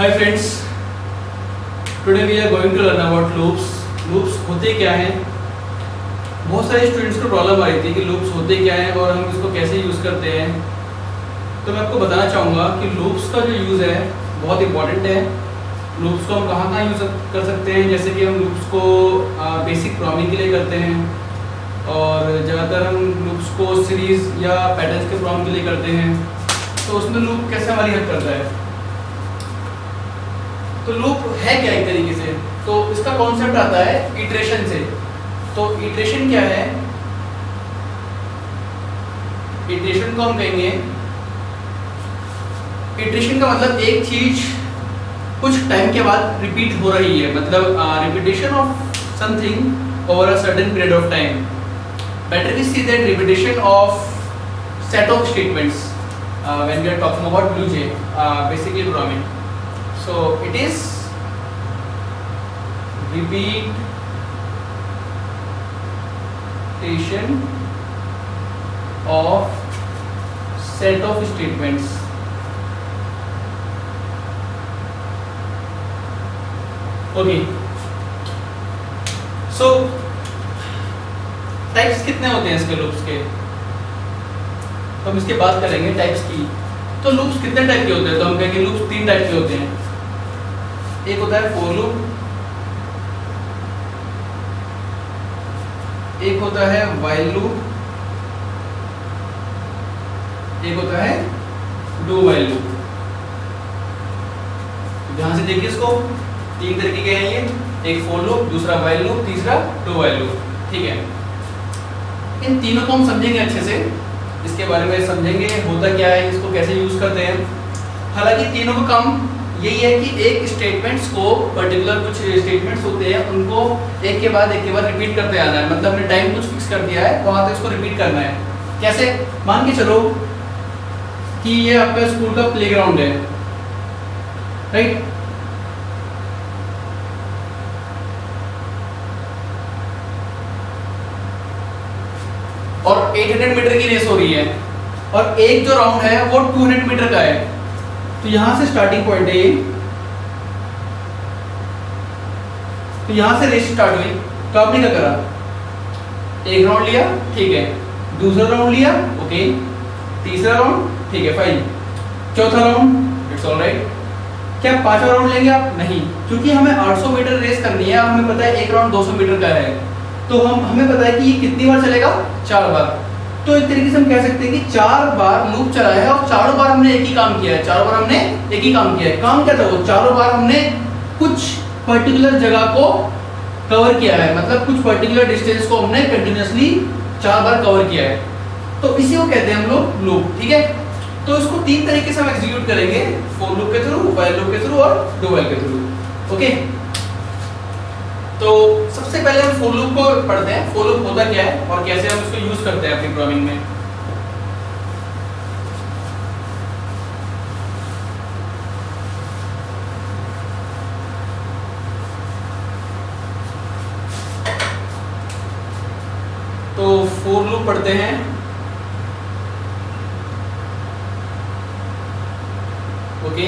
Hi friends, today we are going to learn about loops. Loops होते क्या हैं? बहुत सारे स्टूडेंट्स को प्रॉब्लम आ रही थी कि लूप्स होते क्या हैं और हम इसको कैसे यूज़ करते हैं। तो मैं आपको बताना चाहूँगा कि लूप्स का जो यूज़ है बहुत इंपॉर्टेंट है। लूप्स को हम कहाँ कहाँ यूज़ कर सकते हैं, जैसे कि हम लूप्स को बेसिक प्रोग्रामिंग के लिए करते हैं और ज़्यादातर हम लूप्स को सीरीज़ या पैटर्न्स के प्रोग्राम के लिए करते हैं। तो उसमें लूप कैसे हमारी हेल्प करता है? तो लूप है क्या एक तरीके से, तो इसका कॉन्सेप्ट आता है इटरेशन से। तो इटरेशन क्या है? इटरेशन को हम कहेंगे, इटरेशन का मतलब एक चीज कुछ टाइम के बाद रिपीट हो रही है, मतलब repetition of something over a certain period of time. Better we see that repetition of set of statements when we are talking about BlueJ, basically programming. So it is repetition of set of statements. Okay. So types कितने होते हैं इसके loops के? तो हम इसके बात करेंगे टाइप्स की। तो लूप्स कितने टाइप के होते हैं? तो हम कहेंगे लूप्स तीन टाइप के होते हैं। एक होता है फॉर लूप, एक होता है व्हाइल लूप, एक होता है डू व्हाइल लूप। ध्यान से देखिए, इसको तीन तरीके के हैं ये, एक फॉर लूप, दूसरा व्हाइल लूप, तीसरा डू व्हाइल लूप। ठीक है, इन तीनों को हम समझेंगे अच्छे से, इसके बारे में समझेंगे होता क्या है, इसको कैसे यूज करते हैं। हालांकि तीनों का काम यही है कि एक स्टेटमेंट्स को, पर्टिकुलर कुछ स्टेटमेंट्स होते हैं उनको एक के बाद रिपीट करते आना है। मतलब हमने टाइम कुछ फिक्स कर दिया है, वहां तक इसको रिपीट करना है। कैसे? मान के चलो कि ये आपका स्कूल का प्लेग्राउंड है, राइट? और 800 मीटर की रेस हो रही है और एक जो राउंड है वो 200 मीटर का है। तो यहां से स्टार्टिंग पॉइंट है, तो यहां से रेस स्टार्ट हुई। तो आपने क्या करा? एक राउंड लिया, ठीक है, दूसरा राउंड लिया, ओके, तीसरा राउंड, ठीक है, फाइन, चौथा राउंड, इट्स ऑलराइट। क्या पांचवा राउंड लेंगे आप? नहीं, क्योंकि हमें 800 मीटर रेस करनी है, हमें पता है एक राउंड 200 मीटर का है। तो हमें पता है कि ये कितनी बार चलेगा? 4 बार। तो एक तरीके से हम कह सकते हैं कि 4 बार लूप चला है और चारों बार हमने एक ही काम किया है। चारों बार हमने एक ही काम किया है। काम क्या था वो? चारों बार हमने कुछ पर्टिकुलर जगह को कवर किया है, मतलब कुछ पर्टिकुलर डिस्टेंस को हमने कंटिन्यूअसली 4 बार कवर किया है। तो इसी को कहते हैं हम लोग लूप। ठीक है, तो इसको तीन तरीके से हम एग्जीक्यूट करेंगे, फॉर लूप के थ्रू, व्हाइल लूप के थ्रू और डू व्हाइल के थ्रू। ओके, तो सबसे पहले हम फॉर लूप को पढ़ते हैं। फॉर लूप होता क्या है और कैसे हम इसको यूज करते हैं अपनी प्रोग्रामिंग में। तो फॉर लूप पढ़ते हैं। ओके,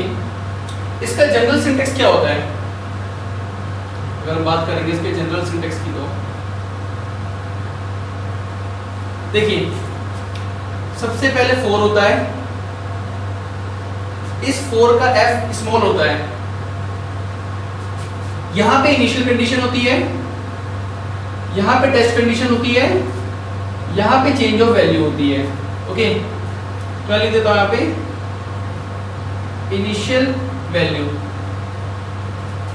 इसका जनरल सिंटेक्स क्या होता है? अगर हम बात करेंगे इसके जनरल सिंटेक्स की, तो देखिए, सबसे पहले फॉर होता है। इस फॉर का एफ स्मॉल होता है। यहां पे इनिशियल कंडीशन होती है, यहां पे टेस्ट कंडीशन होती है, यहां पे चेंज ऑफ वैल्यू होती है। ओके, तो मैं लिख देता हूं यहां पे इनिशियल वैल्यू।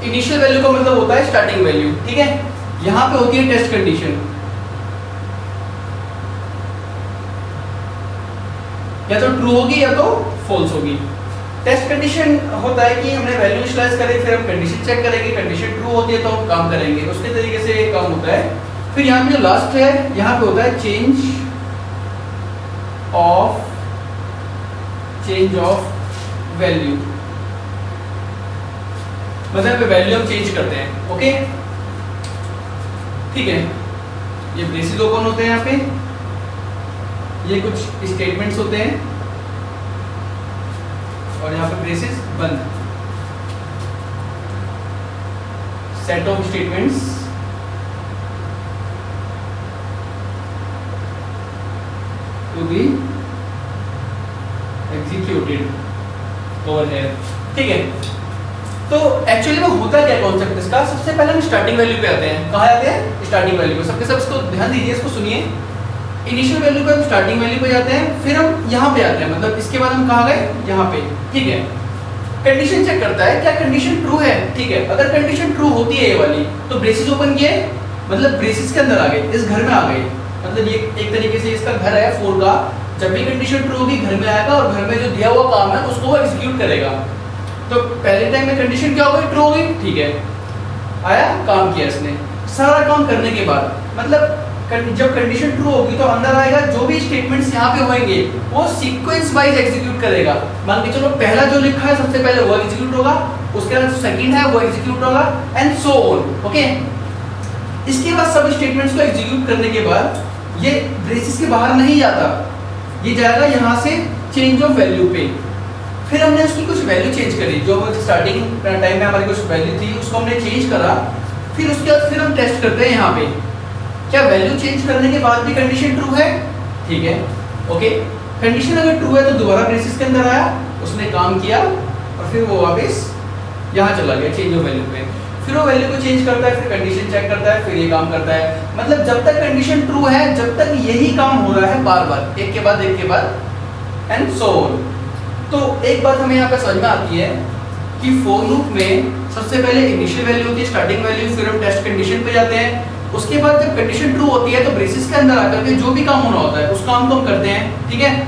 इनिशियल वैल्यू का मतलब होता है स्टार्टिंग वैल्यू। ठीक है, यहां पे होती है टेस्ट कंडीशन, या तो ट्रू होगी या तो फॉल्स होगी। टेस्ट कंडीशन होता है कि हमने वैल्यू इनिशियलाइज करें, फिर हम कंडीशन चेक करेंगे, कंडीशन ट्रू होती है तो हम काम करेंगे, उसके तरीके से काम होता है। फिर यहां पे जो लास्ट है, यहां पे होता है चेंज ऑफ वैल्यू, मतलब वैल्यू हम चेंज करते हैं। ओके, ठीक है, ये ब्रेसेस ओपन होते हैं यहाँ पे, ये कुछ स्टेटमेंट्स होते हैं और यहाँ पे ब्रेसेस बंद। Set of statements to be executed over here. ठीक है, तो एक्चुअली में होता क्या कॉन्सेप्ट इसका, सबसे पहले हम स्टार्टिंग वैल्यू पे आते हैं। कहाँ आते हैं? स्टार्टिंग वैल्यू पे। सबके सब इसको ध्यान दीजिए, इसको सुनिए। इनिशियल वैल्यू पे हम स्टार्टिंग वैल्यू पे जाते हैं, फिर हम यहाँ पे आते हैं, मतलब इसके बाद हम कहाँ गए? यहाँ पे। ठीक है, कंडीशन चेक करता है क्या कंडीशन ट्रू है। ठीक है, अगर कंडीशन ट्रू होती है ये वाली तो ब्रेसेस ओपन किए, मतलब ब्रेसेस के अंदर आ गए, इस घर में आ गए, मतलब ये एक तरीके से इसका घर है 4 का। जब भी कंडीशन ट्रू होगी घर में आएगा और घर में जो दिया हुआ काम है उसको वो एग्जीक्यूट करेगा। तो पहले टाइम में कंडीशन क्या हो गई? ट्रू हो गई। ठीक है, आया, काम किया इसने। सारा काम करने के बाद मतलब जब कंडीशन ट्रू होगी तो अंदर आएगा, जो भी स्टेटमेंट्स यहाँ पे होंगे वो सीक्वेंस वाइज एग्जीक्यूट करेगा। मान के चलो पहला जो लिखा है सबसे पहले वो एग्जीक्यूट होगा, उसके बाद सेकंड है वो एग्जीक्यूट होगा, एंड सो ऑन। ओके, इसके बाद सब स्टेटमेंट्स को एग्जीक्यूट करने के बाद ये ब्रेसेस के बाहर नहीं जाता, ये जाएगा यहाँ से चेंज ऑफ वैल्यू पे। फिर हमने उसकी कुछ वैल्यू चेंज करी, जो स्टार्टिंग टाइम में हमारी कुछ वैल्यू थी उसको हमने चेंज करा। फिर उसके बाद फिर हम टेस्ट करते हैं यहाँ पे क्या वैल्यू चेंज करने के बाद भी कंडीशन ट्रू है। ठीक है, ओके, कंडीशन अगर ट्रू है तो दोबारा ब्रेसेस के अंदर आया, उसने काम किया और फिर वो वापस यहाँ चला गया चेंज ऑफ वैल्यू पे। फिर वो वैल्यू को चेंज करता है, फिर कंडीशन चेक करता है, फिर ये काम करता है। मतलब जब तक कंडीशन ट्रू है जब तक यही काम हो रहा है बार बार, एक के बाद एंड सो ऑन। तो एक बात हमें यहाँ पे समझ में आती है कि फॉर लूप में सबसे पहले इनिशियल वैल्यू होती है, स्टार्टिंग वैल्यू, फिर हम टेस्ट कंडीशन पे जाते हैं। उसके बाद जब कंडीशन ट्रू होती है तो ब्रेसेस के अंदर आकर के जो भी काम होना होता है उस काम को हम करते हैं। ठीक है,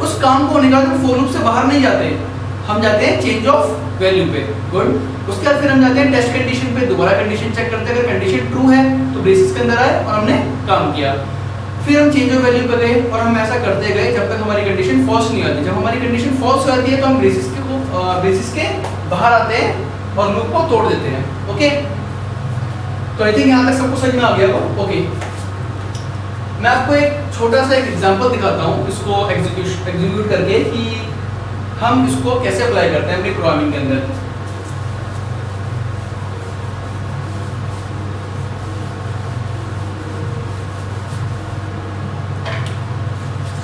उस काम को होने के बाद हम फॉर लूप से बाहर नहीं जाते, हम जाते हैं चेंज ऑफ वैल्यू पे। गुड, उसके बाद फिर हम जाते हैं टेस्ट कंडीशन पे, दोबारा कंडीशन चेक करते हैं। अगर कंडीशन ट्रू है तो ब्रेसेस के अंदर आए और हमने काम किया। फिर हम चेंज ऑफ वैल्यू पे गए और हम ऐसा करते गए जब तक हमारी कंडीशन फॉल्स नहीं आती। जब हमारी कंडीशन फॉल्स हो जाती है तो हम ब्रेसेस के बाहर आते हैं और लूप को तोड़ देते हैं। ओके, तो आई थिंक यहाँ तक सबको समझ में आ गया होगा। ओके, मैं आपको एक छोटा सा एक एग्जांपल दिखाता हूँ इसको एग्जीक्यूट करके कि हम इसको कैसे अप्लाई करते हैं अपनी प्रोग्रामिंग के अंदर।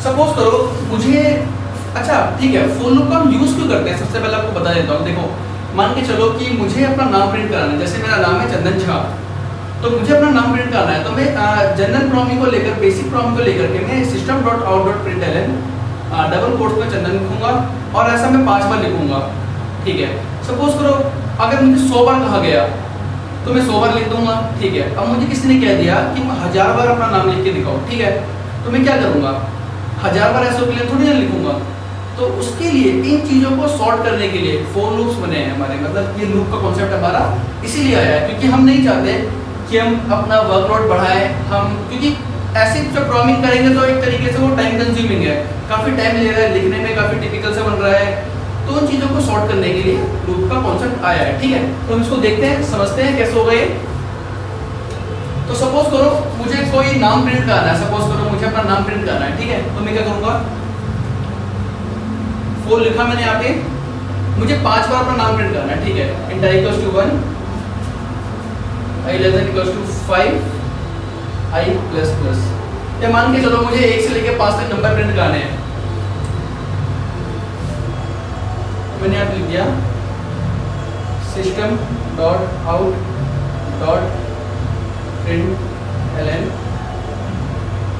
सपोज करो मुझे, अच्छा ठीक है, फॉर लूप का हम यूज क्यों करते हैं सबसे पहले आपको बता देता हूँ। देखो, मान के चलो कि मुझे अपना नाम प्रिंट कराना है, जैसे मेरा नाम है चंदन झा, तो मुझे अपना नाम प्रिंट करना है। तो मैं जनरल प्रोग्रामिंग को लेकर, बेसिक प्रोग्रामिंग को लेकर के मैं system.out.println डबल कोट्स में चंदन लिखूंगा और ऐसा मैं 5 बार लिखूंगा। ठीक है, सपोज करो अगर मुझे 100 बार कहा गया तो मैं 100 बार लिख दूंगा। ठीक है, अब मुझे किसी ने कह दिया कि मैं 1000 बार अपना नाम लिख के दिखाओ। ठीक है, तो मैं क्या करूंगा? 1000 बार ऐसे के लिए थोड़ी ना लिखूंगा। तो उसके लिए इन चीजों को सॉर्ट करने के लिए फॉर लूप्स बने हैं हमारे, मतलब ये लूप का कॉन्सेप्ट हमारा इसीलिए आया है क्योंकि हम नहीं चाहते कि हम अपना वर्कलोड बढ़ाएं। हम क्योंकि ऐसे जब प्रोग्रामिंग करेंगे तो एक तरीके से वो टाइम कंज्यूमिंग है, काफ़ी टाइम ले रहा है, लिखने में काफ़ी टिपिकल से बन रहा है। तो उन चीज़ों को सॉर्ट करने के लिए लूप का कॉन्सेप्ट आया है। ठीक है, तो हम इसको देखते हैं, समझते हैं कैसे होगा ये। तो सपोज करो मुझे कोई नाम प्रिंट करना है, सपोज करो मुझे अपना नाम प्रिंट करना है। ठीक है, तो मैं क्या करूँगा? फॉर लिखा मैंने यहाँ पे, मुझे 5 बार अपना नाम प्रिंट करना है। ठीक है, int i equals to 1, i less than equals to 5, i plus plus। या मान के चलो मुझे 1 से लेकर 5 तक नंबर प्रिंट करने हैं। मैंने यहाँ लिख दिया system.out.println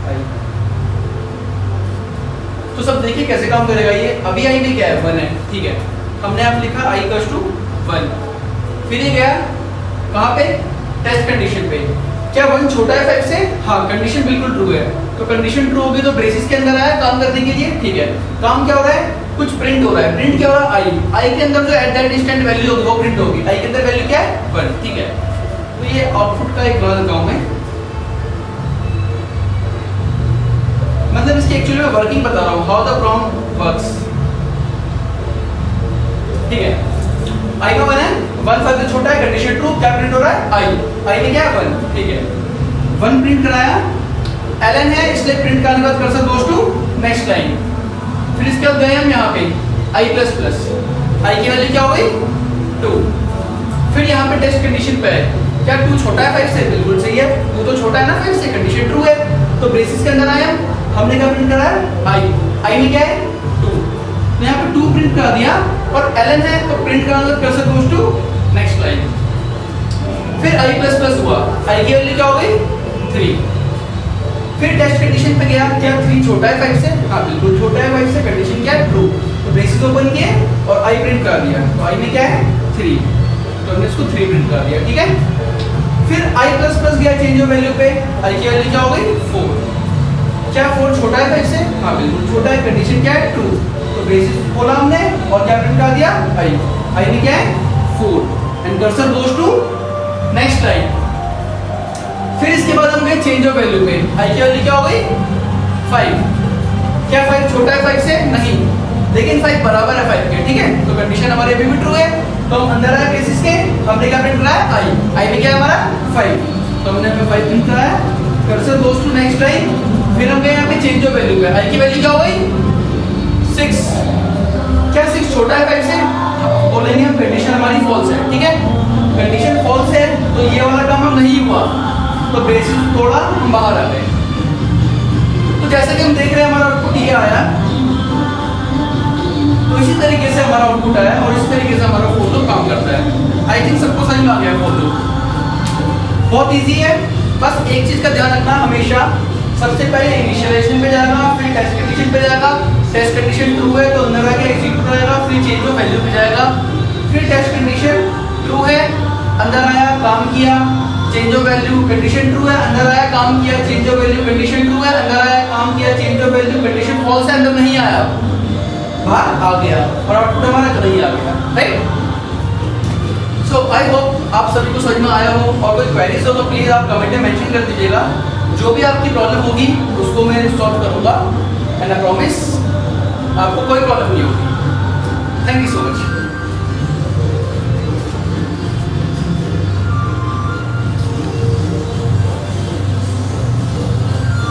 i। तो सब देखिए कैसे काम करेगा ये। अभी i में क्या है? 1 है। ठीक है, हमने आप लिखा i equals to 1, फिर ये गया कहाँ पे? टेस्ट कंडीशन पे। क्या 1 छोटा है 5 से? हाँ, कंडीशन बिल्कुल ट्रू है। तो कंडीशन ट्रू होगी तो ब्रेसेस के अंदर आया काम करने के लिए। ठीक है, काम क्या हो रहा है? कुछ प्रिंट हो रहा है। प्रिंट क्या हो रहा है? i के अंदर जो एट दैट इंस्टेंट वैल्यू होगी वो प्रिंट होगी। i के अंदर वैल्यू क्या है? 1। ठीक है, तो ये आउटपुट का एक बना देता हूं मैं, मतलब इसकी एक्चुअली मैं वर्किंग बता रहा हूँ, हाउ द प्रोग्राम वर्क्स। ठीक है, i का 1 है, 1 5 से छोटा है, कंडीशन ट्रू, क्या प्रिंट हो रहा है? i में क्या है? 1। ठीक है, 1 प्रिंट कराया, ln है इसलिए प्रिंट करने के बाद cursor goes to next line. फिर इसके बाद गए हम यहाँ पे i++, i की वैल्यू क्या हो गई? 2। फिर यहाँ पे टेस्ट कंडीशन पे है, क्या 2 छोटा है 5 से? बिल्कुल सही है, 2 तो छोटा है ना 5 से, कंडीशन ट्रू है। तो ब्रेसिस के अंदर आया, हमने क्या प्रिंट करा है? आई में क्या है? 2। तो यहाँ पे 2 प्रिंट कर दिया और ln है तो प्रिंट का मतलब cursor goes to next line. फिर i प्लस प्लस हुआ, i की वैल्यू क्या हो गई? 3। फिर टेस्ट कंडीशन पे गया, क्या 3 छोटा है 5 से? हाँ बिल्कुल छोटा है 5 से, कंडीशन क्या है? ट्रू। तो ब्रेसिस ओपन किए और i प्रिंट कर दिया, तो i में क्या है? 3, तो हमने इसको 3 प्रिंट कर दिया, ठीक है। फिर i प्लस प्लस गया चेंज ऑफ वैल्यू पे, i की वैल्यू क्या हो गई? 4। क्या 4 छोटा है 5 से? हाँ बिल्कुल छोटा है, कंडीशन क्या है? ट्रू। तो ब्रेसिस खोला हमने और क्या प्रिंट कर दिया? i में क्या है? 4 and cursor goes to next line. फिर इसके बाद हम गए चेंज ऑफ वैल्यू पे, i की वैल्यू क्या हो गई? 5। क्या 5 छोटा है 5 से? नहीं, लेकिन 5 बराबर है 5 के, ठीक है। तो कंडीशन हमारे अभी भी ट्रू है। तो हम अंदर आए बेसिस के, हमने क्या प्रिंट कराया? i में क्या है हमारा? 5। तो हमने 5 प्रिंट कराया, cursor goes to next line. फिर हम गए यहाँ पे चेंज ऑफ वैल्यू पे, i की वैल्यू क्या हो गई? 6। क्या 6 छोटा है 5 से? बोलेंगे हम कंडीशन हमारी फॉल्स है, ठीक है। कंडीशन फॉल्स है तो ये वाला काम हम नहीं हुआ, तो बेसिस थोड़ा हम बाहर आ गए। तो जैसा कि हम देख रहे हैं हमारा आउटपुट ये आया, तो इसी तरीके से हमारा आउटपुट आया और इस तरीके से हमारा फॉर लूप काम करता है। आई थिंक सबको समझ में आ गया फॉर लूप। बहुत इजी है, बस एक चीज का ध्यान रखना हमेशा, सबसे पहले इनिशियलाइजेशन पे जाएगा, फिर टेस्ट कंडीशन पे जाएगा। टेस्ट कंडीशन ट्रू है तो अंदर आके एग्जीक्यूट करेगा, फिर चेंज ऑफ वैल्यू पे जाएगा। फिर टेस्ट कंडीशन ट्रू है, अंदर आया काम किया, change of value, condition true है, अंदर आया काम किया, change of value, condition true है, अंदर आया काम किया, change of value, condition false है, अंदर नहीं आया, बाहर आ गया और आउटपुट हमारा नहीं आ गया, राइट। सो आई होप आप सभी को समझ में आया हो, और कोई क्वेरीज हो तो प्लीज आप कमेंट में मेंशन कर दीजिएगा। जो भी आपकी प्रॉब्लम होगी उसको मैं सॉल्व करूंगा एंड आई प्रॉमिस आपको कोई प्रॉब्लम नहीं होगी। Thank you so much.